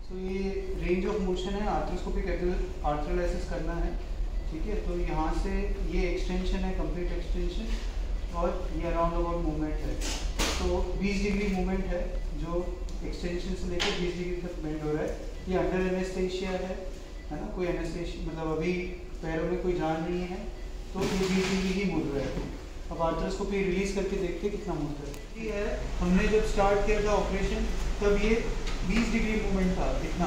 तो ये range of motion है, आर्थ्रोस्कोपिक आर्थ्रोलाइसिस करना है, ठीक है। तो यहाँ से ये एक्सटेंशन है, कंप्लीट एक्सटेंशन, और ये अराउंड अबाउट मूवमेंट है। तो 20 डिग्री मूवमेंट है जो एक्सटेंशन से लेकर 20 डिग्री तक बेंड हो रहा है। ये अंडर एनेस्थेशिया है ना, कोई एनेस्थेशिया मतलब अभी पैरों में कोई जान नहीं है, तो ये 20 डिग्री ही मुड़ रहा है। अब आर्थ्रोस्कोपी रिलीज करके देखते कितना मुड़ता है। ये है, हमने जब स्टार्ट किया था ऑपरेशन तब ये 20 डिग्री मूवमेंट था इतना,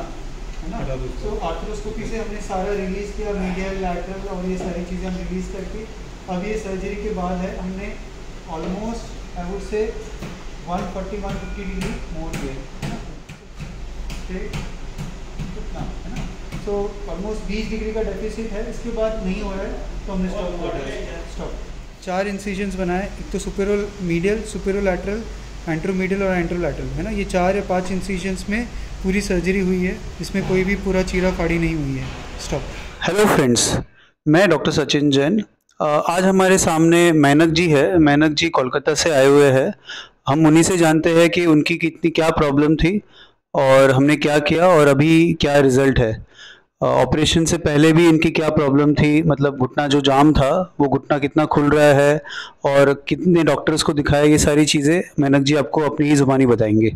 है ना। तो आर्थ्रोस्कोपी से हमने सारा रिलीज़ किया, मीडियल लैटरल और ये सारी चीज़ें हम रिलीज़ करके अब ये सर्जरी के बाद है हमने almost I would say 140-150 degree मोड़ दिए, है ना, कितना, है ना। सो ऑलमोस्ट 20 डिग्री का डेफिसिट है, इसके बाद नहीं हो रहा है तो हमने स्टॉप कर दिया। स्टॉप। 4 इंसिजन्स बनाए, एक तो सुपेरो मीडियल, सुपेरो लैटरल, एंट्रोमीडियल और एंट्रोलैटरल, है ना। ये 4 या 5 इंसिजन्स में पूरी सर्जरी हुई है, इसमें कोई भी पूरा चीरा फाड़ी नहीं हुई है। स्टॉप। हेलो फ्रेंड्स, मैं डॉक्टर सचिन जैन। आज हमारे सामने मेनक जी है। मेनक जी कोलकाता से आए हुए हैं। हम उन्हीं से जानते हैं कि उनकी क्या प्रॉब्लम थी और हमने क्या किया और अभी क्या रिजल्ट है। ऑपरेशन से पहले भी इनकी क्या प्रॉब्लम थी, मतलब घुटना जो जाम था वो घुटना कितना खुल रहा है और कितने डॉक्टर्स को दिखाया, ये सारी चीज़ें मेनक जी आपको अपनी ही ज़ुबानी बताएंगे।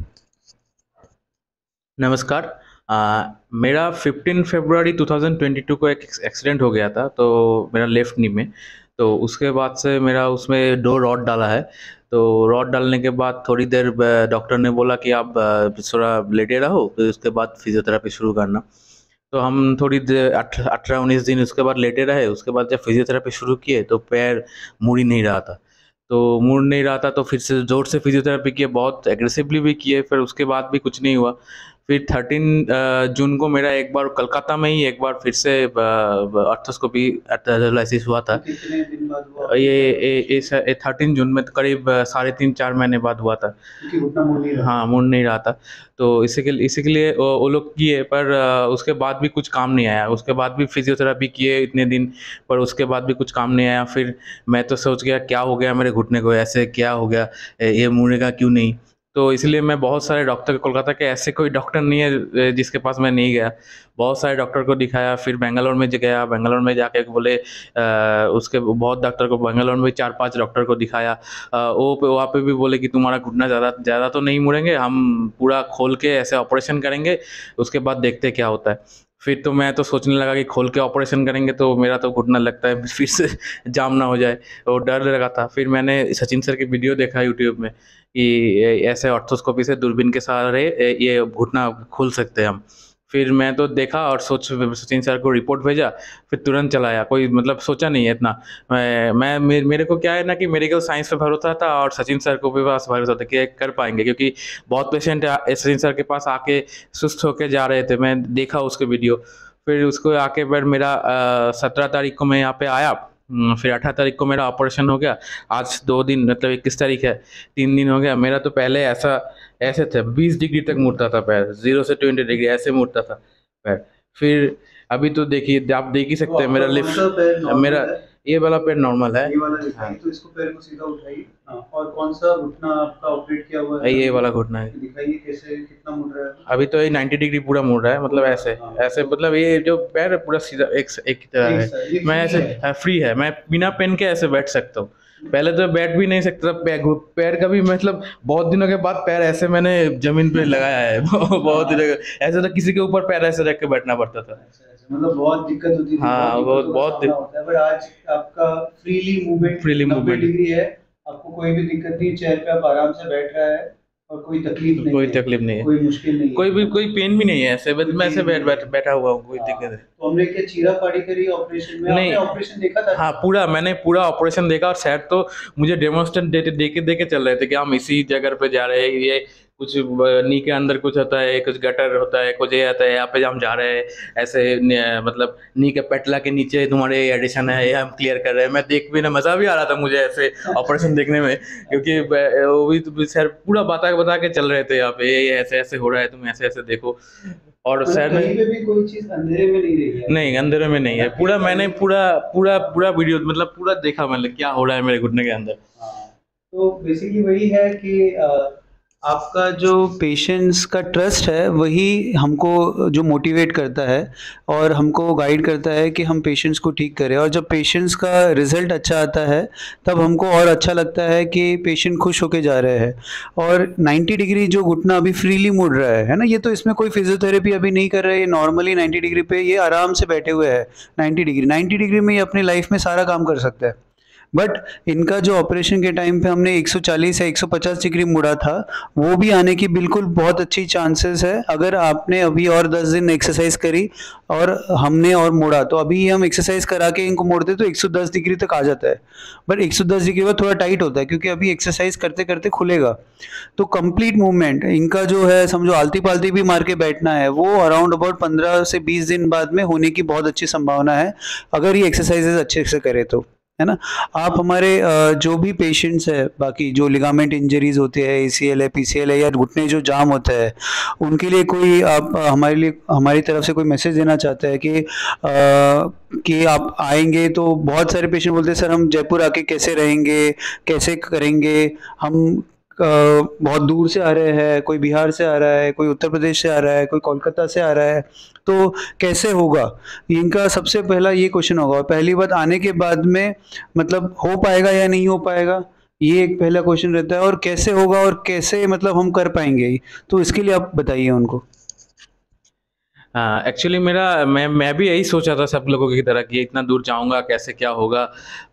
नमस्कार। मेरा 15 फरवरी 2022 को एक एक्सीडेंट हो गया था, तो मेरा लेफ़्ट नी में। तो उसके बाद से मेरा उसमें 2 रॉड डाला है। तो रॉड डालने के बाद थोड़ी देर डॉक्टर ने बोला कि आप थोड़ा लेटे रहो, फिर उसके बाद फिजियोथेरेपी शुरू करना। तो हम थोड़ी देर 18-19 दिन उसके बाद लेटे रहे। उसके बाद जब फिजियोथेरेपी शुरू किए तो पैर मुड़ ही नहीं रहा था। तो मुड़ नहीं रहा था तो फिर से ज़ोर से फिजियोथेरेपी किए, बहुत एग्रेसिवली भी किए, फिर उसके बाद भी कुछ नहीं हुआ। फिर 13 जून को मेरा एक बार कलकत्ता में ही एक बार फिर से आर्थ्रोस्कोपी एनालिसिस हुआ था। कितने दिन बाद हुआ? ये 13 जून में, तो करीब 3.5-4 महीने बाद हुआ था। क्योंकि घुटना मुड़ नहीं रहा। हाँ, मुड़ नहीं रहा था। तो इसी के लिए वो लोग किए, पर उसके बाद भी कुछ काम नहीं आया। उसके बाद भी फिजियोथेरेपी किए इतने दिन, पर उसके बाद भी कुछ काम नहीं आया। फिर मैं तो सोच गया क्या हो गया मेरे घुटने को, ऐसे क्या हो गया, ये मुड़ेगा क्यों नहीं। तो इसलिए मैं बहुत सारे डॉक्टर, कोलकाता के ऐसे कोई डॉक्टर नहीं है जिसके पास मैं नहीं गया। बहुत सारे डॉक्टर को दिखाया, फिर बेंगलोर में गया। बेंगलोर में जाके बोले उसके बहुत डॉक्टर को, बेंगलोर में 4-5 डॉक्टर को दिखाया। वो वहाँ पे भी बोले कि तुम्हारा घुटना ज़्यादा तो नहीं मुड़ेंगे, हम पूरा खोल के ऐसे ऑपरेशन करेंगे, उसके बाद देखते क्या होता है। फिर तो मैं तो सोचने लगा कि खोल के ऑपरेशन करेंगे तो मेरा तो घुटना लगता है फिर से जाम ना हो जाए, और डर लगा था। फिर मैंने सचिन सर की वीडियो देखा यूट्यूब में कि ऐसे ऑर्थोस्कोपी से दूरबीन के सहारे ये घुटना खोल सकते हैं हम। फिर मैं तो देखा और सचिन सर को रिपोर्ट भेजा, फिर तुरंत चलाया। कोई मतलब सोचा नहीं है इतना। मेरे को क्या है ना कि मेडिकल साइंस पे भरोसा था और सचिन सर को भी पास भरोसा था कि कर पाएंगे, क्योंकि बहुत पेशेंट सचिन सर के पास आके सुस्त होके जा रहे थे। मैं देखा उसके वीडियो। फिर उसको आके फिर मेरा 17 तारीख को मैं यहाँ पे आया। फिर 18 तारीख को मेरा ऑपरेशन हो गया। आज 2 दिन, मतलब 21 तारीख है, 3 दिन हो गया। मेरा तो पहले ऐसे थे, 20 डिग्री तक मुड़ता था पैर, 0 से 20 डिग्री ऐसे मुड़ता था पैर। फिर अभी तो देखिए, आप देख ही सकते हैं मेरा लिफ्ट, मेरा ये वाला पैर नॉर्मल है। ये वाला दिखाइए, हाँ, तो इसको पैर को सीधा उठाइए। हाँ, और कौन सा घुटना आपका ऑपरेट किया हुआ है? ये वाला घुटना है। दिखाइए कैसे, कितना मुड़ रहा है। अभी तो ये 90 डिग्री पूरा मुड़ रहा है, मतलब ऐसे हाँ। ऐसे, मतलब ये जो पैर है पूरा सीधा एक की तरह एक है। ये मैं free ऐसे है। फ्री है, मैं बिना पेन के ऐसे बैठ सकता हूँ। पहले तो बैठ भी नहीं सकता था। पैर का भी, मतलब बहुत दिनों के बाद पैर ऐसे मैंने जमीन पे लगाया है बहुत दिनों का। ऐसे तो किसी के ऊपर पैर ऐसे रख के बैठना पड़ता था। मतलब बहुत दिक्कत होती थी। हाँ, बहुत होता है, बट आज आपका फ्रीली मूवमेंट, 90 डिग्री है, आपको कोई भी दिक्कत नहीं, चेयर पे आप आराम से बैठ रहा है और कोई तकलीफ नहीं कोई है, तकलीफ नहीं है, कोई मुश्किल नहीं है, कोई पेन भी नहीं है। ऐसे बस मैं ऐसे बैठा हुआ हूँ, कोई दिक्कत है। तो हमने क्या चीरा फाड़ी करी ऑपरेशन में? नहीं, आपने ऑपरेशन देखा था? हाँ, मैंने पूरा ऑपरेशन देखा। और सर तो मुझे डेमोन्स्ट्रेट देके चल रहे थे कि हम इसी जगह पे जा रहे हैं, ये कुछ नी के अंदर कुछ होता है, कुछ गटर होता है, कुछ ये आता है, यहाँ पे हम जा रहे हैं ऐसे, मतलब नी के पेटला के नीचे तुम्हारे एडिशन है, ये हम क्लियर कर रहे हैं। मैं देख भी ना, मज़ा भी आ रहा था मुझे ऐसे ऑपरेशन देखने में, क्योंकि वो भी तो सर पूरा बता के चल रहे थे, यहाँ पे ये ऐसे ऐसे हो रहा है, तुम ऐसे ऐसे देखो। और सर ने कहीं पे भी कोई चीज अंधेरे में नहीं रही है? नहीं, अंधेरे में नहीं है। पूरा मैंने पूरा वीडियो, मतलब पूरा देखा मैंने क्या हो रहा है मेरे घुटने के अंदर। हाँ, तो बेसिकली वही है कि आपका जो पेशेंट्स का ट्रस्ट है वही हमको जो मोटिवेट करता है और हमको गाइड करता है कि हम पेशेंट्स को ठीक करें, और जब पेशेंट्स का रिज़ल्ट अच्छा आता है तब हमको और अच्छा लगता है कि पेशेंट खुश होके जा रहे हैं। और 90 डिग्री जो घुटना अभी फ्रीली मुड़ रहा है ना, ये तो इसमें कोई फिजियोथेरेपी अभी नहीं कर रहे हैं, नॉर्मली 90 डिग्री पे ये आराम से बैठे हुए हैं। 90 डिग्री में ये अपनी लाइफ में सारा काम कर सकता है। बट इनका जो ऑपरेशन के टाइम पे हमने 140 या 150 डिग्री मुड़ा था, वो भी आने की बिल्कुल बहुत अच्छी चांसेस है अगर आपने अभी और 10 दिन एक्सरसाइज करी और हमने और मोड़ा, तो अभी हम एक्सरसाइज करा के इनको मोड़ते तो 110 डिग्री तक आ जाता है। बट 110 डिग्री बाद थोड़ा टाइट होता है क्योंकि अभी एक्सरसाइज करते करते खुलेगा। तो कंप्लीट मूवमेंट इनका जो है, समझो आलती पालती भी मार के बैठना है, वो अराउंड अबाउट 15 से 20 दिन बाद में होने की बहुत अच्छी संभावना है अगर ये एक्सरसाइजेज अच्छे से करे तो, है ना। आप हमारे जो भी पेशेंट्स है, बाकी जो लिगामेंट इंजरीज होते हैं, एसीएल है, पीसीएल है, या घुटने जो जाम होता है, उनके लिए कोई आप हमारे लिए हमारी तरफ से कोई मैसेज देना चाहते हैं कि आप आएंगे तो बहुत सारे पेशेंट बोलते हैं सर हम जयपुर आके कैसे रहेंगे, कैसे करेंगे, हम बहुत दूर से आ रहे हैं, कोई बिहार से आ रहा है, कोई उत्तर प्रदेश से आ रहा है, कोई कोलकाता से आ रहा है, तो कैसे होगा। इनका सबसे पहला ये क्वेश्चन होगा। पहली बात, आने के बाद में मतलब हो पाएगा या नहीं हो पाएगा, ये एक पहला क्वेश्चन रहता है, और कैसे होगा और कैसे मतलब हम कर पाएंगे, तो इसके लिए आप बताइए उनको। हाँ, एक्चुअली मैं भी यही सोचा था सब लोगों की तरह कि इतना दूर जाऊंगा कैसे क्या होगा,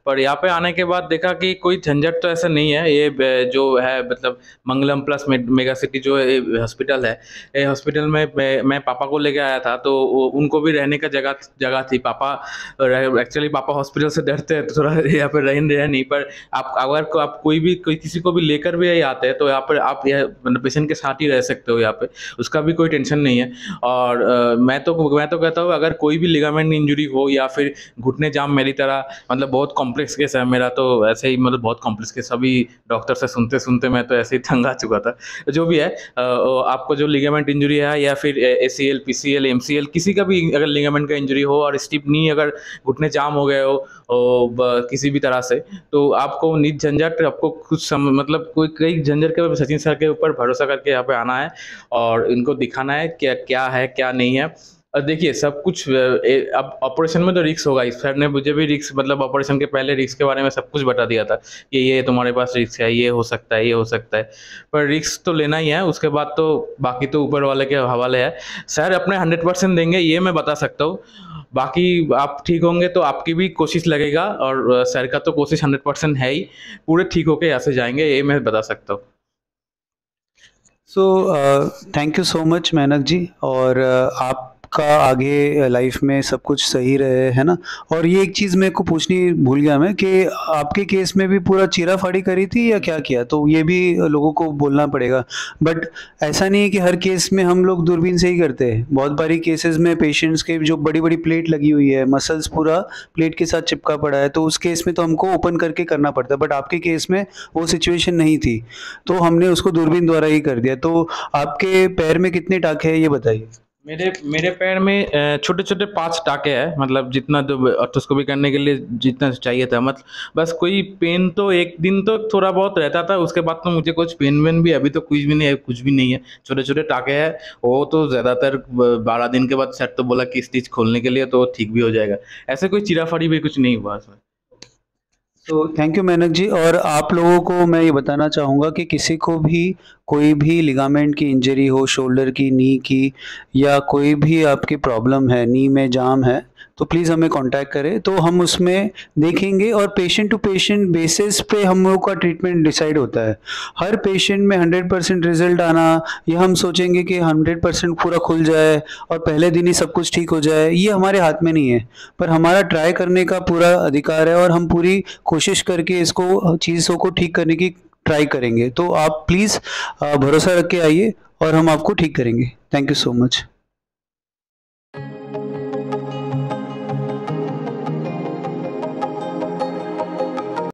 पर यहाँ पे आने के बाद देखा कि कोई झंझट तो ऐसा नहीं है। ये जो है मतलब मंगलम प्लस मेगा सिटी जो हॉस्पिटल है, ये हॉस्पिटल में मैं पापा को लेके आया था, तो उनको भी रहने का जगह थी। पापा एक्चुअली पापा हॉस्पिटल से डरते हैं तो थोड़ा यहाँ पे रह नहीं, पर आप कोई किसी को भी लेकर भी आते हैं तो यहाँ पर आप मतलब पेशेंट के साथ ही रह सकते हो यहाँ पे, उसका भी कोई टेंशन नहीं है। और मैं तो कहता हूँ अगर कोई भी लिगामेंट इंजरी हो या फिर घुटने जाम मेरी तरह, मतलब बहुत कॉम्प्लेक्स केस है मेरा, तो ऐसे ही मतलब बहुत कॉम्प्लेक्स केस, अभी डॉक्टर से सुनते सुनते मैं तो ऐसे ही तंग आ चुका था। जो भी है, आपको जो लिगामेंट इंजरी है या फिर ACL PCL MCL किसी का भी अगर लिगामेंट का इंजरी हो और स्टिप नी अगर घुटने जाम हो गए हो किसी भी तरह से, तो आपको झंझट आपको मतलब कोई झंझट के सचिन सर के ऊपर भरोसा करके यहाँ पे आना है और इनको दिखाना है क्या है क्या नहीं है। और देखिए सब कुछ अब ऑपरेशन में तो रिस्क होगा। इस सर ने मुझे भी रिस्क मतलब ऑपरेशन के पहले रिस्क के बारे में सब कुछ बता दिया था कि ये तुम्हारे पास रिस्क है, ये हो सकता है, ये हो सकता है, पर रिस्क तो लेना ही है। उसके बाद तो बाकी तो ऊपर वाले के हवाले है। सर अपने 100% देंगे ये मैं बता सकता हूँ, बाकी आप ठीक होंगे तो आपकी भी कोशिश लगेगा, और सर का तो कोशिश 100% है ही, पूरे ठीक होके यहाँ से जाएंगे ये मैं बता सकता हूँ। Thank you so much Menak जी, और आपका आगे लाइफ में सब कुछ सही रहे, है ना। और ये एक चीज़ मेरे को पूछनी भूल गया मैं कि आपके केस में भी पूरा चीरा फाड़ी करी थी या क्या किया, तो ये भी लोगों को बोलना पड़ेगा। बट ऐसा नहीं है कि हर केस में हम लोग दूरबीन से ही करते हैं। बहुत बारी केसेस में पेशेंट्स के जो बड़ी बड़ी प्लेट लगी हुई है, मसल्स पूरा प्लेट के साथ चिपका पड़ा है, तो उस केस में तो हमको ओपन करके करना पड़ता है। बट आपके केस में वो सिचुएशन नहीं थी, तो हमने उसको दूरबीन द्वारा ही कर दिया। तो आपके पैर में कितने टाँके हैं ये बताइए। मेरे पैर में छोटे छोटे 5 टाँके हैं, मतलब जितना जो आर्थोस्कोपी करने के लिए जितना चाहिए था, मतलब बस कोई पेन तो एक दिन तो थोड़ा बहुत रहता था, उसके बाद तो मुझे कुछ पेन वेन भी अभी तो कुछ भी नहीं है, कुछ भी नहीं है। छोटे छोटे टाँके हैं, वो तो ज़्यादातर 12 दिन के बाद सर तो बोला कि स्टिच खोलने के लिए, तो ठीक भी हो जाएगा। ऐसे कोई चिराफाड़ी भी कुछ नहीं हुआ उसमें। तो थैंक यू मेनक जी। और आप लोगों को मैं ये बताना चाहूँगा कि किसी को भी कोई भी लिगामेंट की इंजरी हो, शोल्डर की, नी की, या कोई भी आपकी प्रॉब्लम है, नी में जाम है, तो प्लीज़ हमें कांटेक्ट करें, तो हम उसमें देखेंगे। और पेशेंट टू पेशेंट बेसिस पे हम लोग का ट्रीटमेंट डिसाइड होता है। हर पेशेंट में 100% रिजल्ट आना, या हम सोचेंगे कि 100% पूरा खुल जाए और पहले दिन ही सब कुछ ठीक हो जाए, ये हमारे हाथ में नहीं है। पर हमारा ट्राई करने का पूरा अधिकार है और हम पूरी कोशिश करके इसको चीज़ों को ठीक करने की ट्राई करेंगे। तो आप प्लीज़ भरोसा रख के आइए और हम आपको ठीक करेंगे। Thank you so much.